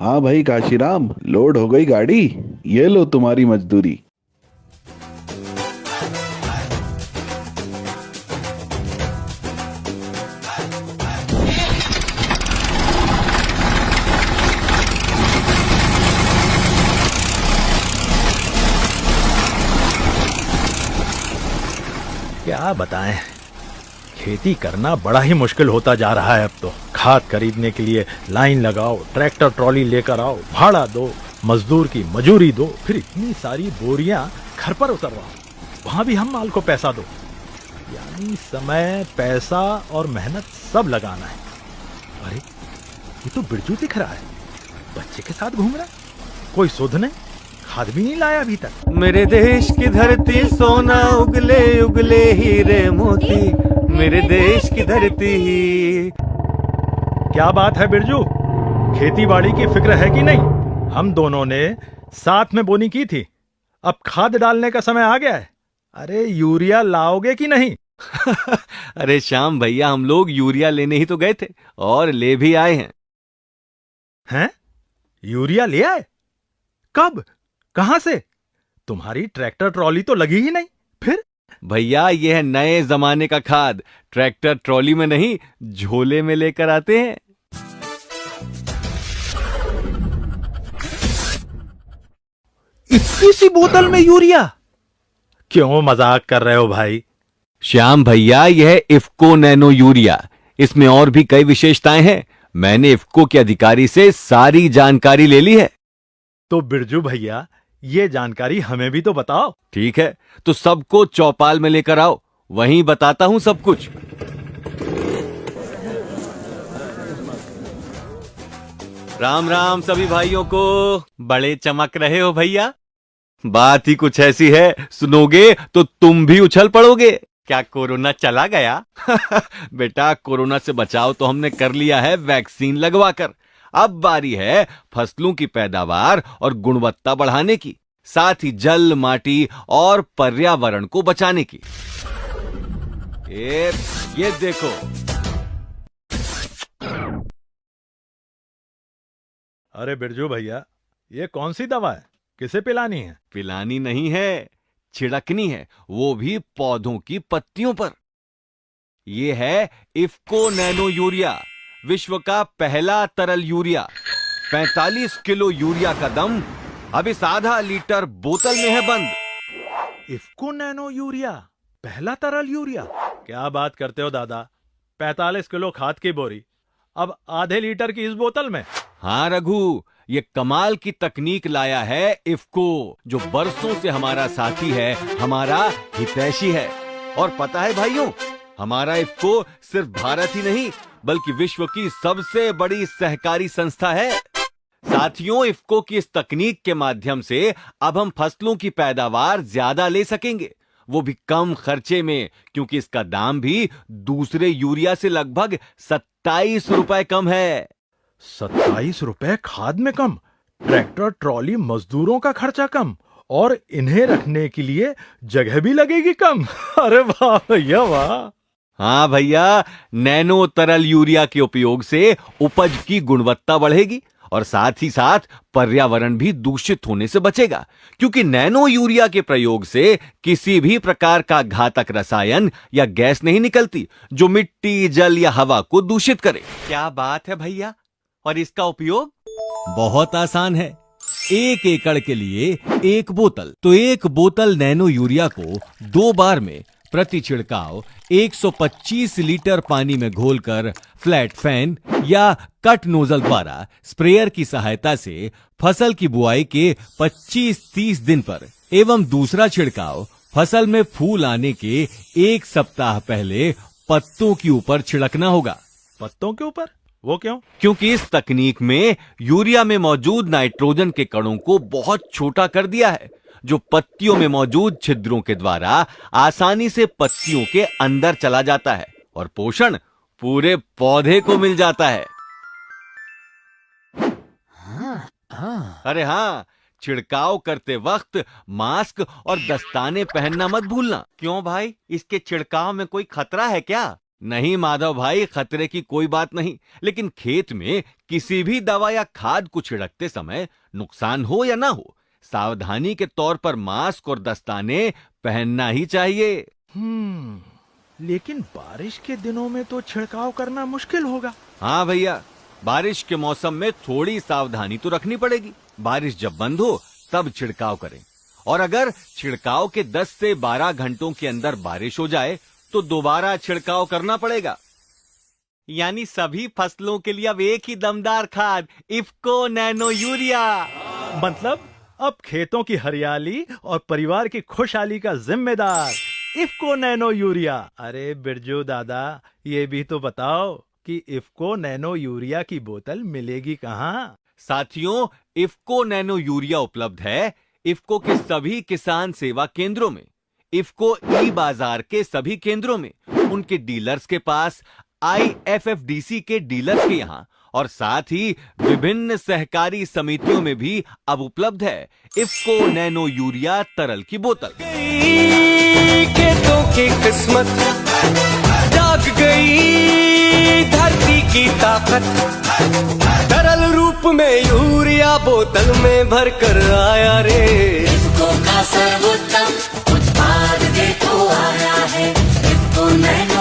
हाँ भाई काशीराम, लोड हो गई गाड़ी। ये लो तुम्हारी मजदूरी। क्या बताएं। खेती करना बड़ा ही मुश्किल होता जा रहा है। अब तो खाद खरीदने के लिए लाइन लगाओ, ट्रैक्टर ट्रॉली लेकर आओ, भाड़ा दो, मजदूर की मजूरी दो, फिर इतनी सारी बोरियां घर पर उतरवाओ, वहां भी हम माल को पैसा दो। यानी समय, पैसा और मेहनत सब लगाना है। अरे ये तो बिरजू दिख रहा है, बच्चे के साथ घूम रहा है। कोई सुध नहीं, खाद भी नहीं लाया अभी तक। मेरे देश की धरती सोना उगले उगले हीरे मोती, मेरे देश की धरती। क्या बात है बिरजू, खेती बाड़ी की फिक्र है कि नहीं? हम दोनों ने साथ में बोनी की थी, अब खाद डालने का समय आ गया है। अरे यूरिया लाओगे कि नहीं? अरे श्याम भैया, हम लोग यूरिया लेने ही तो गए थे और ले भी आए हैं। हैं? यूरिया ले आए? कब? कहां से? तुम्हारी ट्रैक्टर ट्रॉली तो लगी ही नहीं। फिर? भैया ये है नए जमाने का खाद, ट्रैक्टर ट्रॉली में नहीं, झोले में लेकर आते हैं। इतनी सी बोतल में यूरिया? क्यों मजाक कर रहे हो भाई? श्याम भैया, यह इफ्को नैनो यूरिया, इसमें और भी कई विशेषताएं हैं। मैंने इफ्को के अधिकारी से सारी जानकारी ले ली है। तो बिरजू भैया, ये जानकारी हमें भी तो बताओ। ठीक है, तो सबको चौपाल में लेकर आओ, वहीं बताता हूं सब कुछ। राम राम सभी भाइयों को। बड़े चमक रहे हो भैया। बात ही कुछ ऐसी है, सुनोगे तो तुम भी उछल पड़ोगे। क्या कोरोना चला गया? बेटा, कोरोना से बचाव तो हमने कर लिया है वैक्सीन लगवाकर। अब बारी है फसलों की पैदावार और गुणवत्ता बढ़ाने की, साथ ही जल, माटी और पर्यावरण को बचाने की। ये देखो। अरे बिरजू भैया, ये कौन सी दवा है? किसे पिलानी है? पिलानी नहीं है, छिड़कनी है, वो भी पौधों की पत्तियों पर। ये है इफ्को नैनो यूरिया, विश्व का पहला तरल यूरिया। 45 किलो यूरिया का दम अब इस आधा लीटर बोतल में है बंद। इफ्को नैनो यूरिया, पहला तरल यूरिया? क्या बात करते हो दादा, 45 किलो खाद की बोरी अब आधे लीटर की इस बोतल में? हाँ रघु, ये कमाल की तकनीक लाया है इफ्को, जो बरसों से हमारा साथी है, हमारा हितैषी है। और पता है भाइयों, हमारा इफ्को सिर्फ भारत ही नहीं बल्कि विश्व की सबसे बड़ी सहकारी संस्था है। साथियों, इफ्को की इस तकनीक के माध्यम से अब हम फसलों की पैदावार ज्यादा ले सकेंगे, वो भी कम खर्चे में, क्योंकि इसका दाम भी दूसरे यूरिया से लगभग 27 रुपए कम है। 27 रुपए खाद में कम, ट्रैक्टर ट्रॉली मजदूरों का खर्चा कम, और इन्हें रखने के लिए जगह भी लगेगी कम। अरे वाह भैया वाह। हाँ भैया, नैनो तरल यूरिया के उपयोग से उपज की गुणवत्ता बढ़ेगी और साथ ही साथ पर्यावरण भी दूषित होने से बचेगा, क्योंकि नैनो यूरिया के प्रयोग से किसी भी प्रकार का घातक रसायन या गैस नहीं निकलती जो मिट्टी, जल या हवा को दूषित करे। क्या बात है भैया। और इसका उपयोग बहुत आसान है। 1 एकड़ के लिए 1 बोतल, तो 1 बोतल नैनो यूरिया को 2 बार में प्रति छिड़काव 125 लीटर पानी में घोलकर फ्लैट फैन या कट नोजल द्वारा स्प्रेयर की सहायता से फसल की बुआई के 25-30 दिन पर एवं दूसरा छिड़काव फसल में फूल आने के 1 सप्ताह पहले पत्तों के ऊपर छिड़कना होगा। पत्तों के ऊपर? वो क्यों? क्योंकि इस तकनीक में यूरिया में मौजूद नाइट्रोजन के कणों को बहुत छोटा कर दिया है, जो पत्तियों में मौजूद छिद्रों के द्वारा आसानी से पत्तियों के अंदर चला जाता है और पोषण पूरे पौधे को मिल जाता है। अरे हाँ, छिड़काव करते वक्त मास्क और दस्ताने पहनना मत भूलना। क्यों भाई, इसके छिड़काव में कोई खतरा है क्या? नहीं माधव भाई, खतरे की कोई बात नहीं, लेकिन खेत में किसी भी दवा या खाद को छिड़कते समय नुकसान हो या ना हो, सावधानी के तौर पर मास्क और दस्ताने पहनना ही चाहिए। लेकिन बारिश के दिनों में तो छिड़काव करना मुश्किल होगा। हाँ भैया, बारिश के मौसम में थोड़ी सावधानी तो रखनी पड़ेगी। बारिश जब बंद हो तब छिड़काव करें, और अगर छिड़काव के 10 से 12 घंटों के अंदर बारिश हो जाए तो दोबारा छिड़काव करना पड़ेगा। यानी सभी फसलों के लिए अब एक ही दमदार खाद, इफ्को नैनो यूरिया। मतलब अब खेतों की हरियाली और परिवार की खुशहाली का जिम्मेदार इफ्को नैनो यूरिया। अरे बिरजू दादा, ये भी तो बताओ कि इफ्को नैनो यूरिया की बोतल मिलेगी कहाँ? साथियों, इफ्को नैनो यूरिया उपलब्ध है इफ्को के सभी किसान सेवा केंद्रों में, इफ्को ई बाजार के सभी केंद्रों में, उनके डीलर्स के पास, IFFDC के डीलर्स के यहाँ, और साथ ही विभिन्न सहकारी समितियों में भी अब उपलब्ध है इफ्को नैनो यूरिया तरल की बोतल। खेतों की किस्मत जाग गई, धरती की ताकत तरल रूप में यूरिया बोतल में भर कर आया रे। इफ्को का सर्वोत्तम उत्पाद देखो आया है, इफ्को नैनो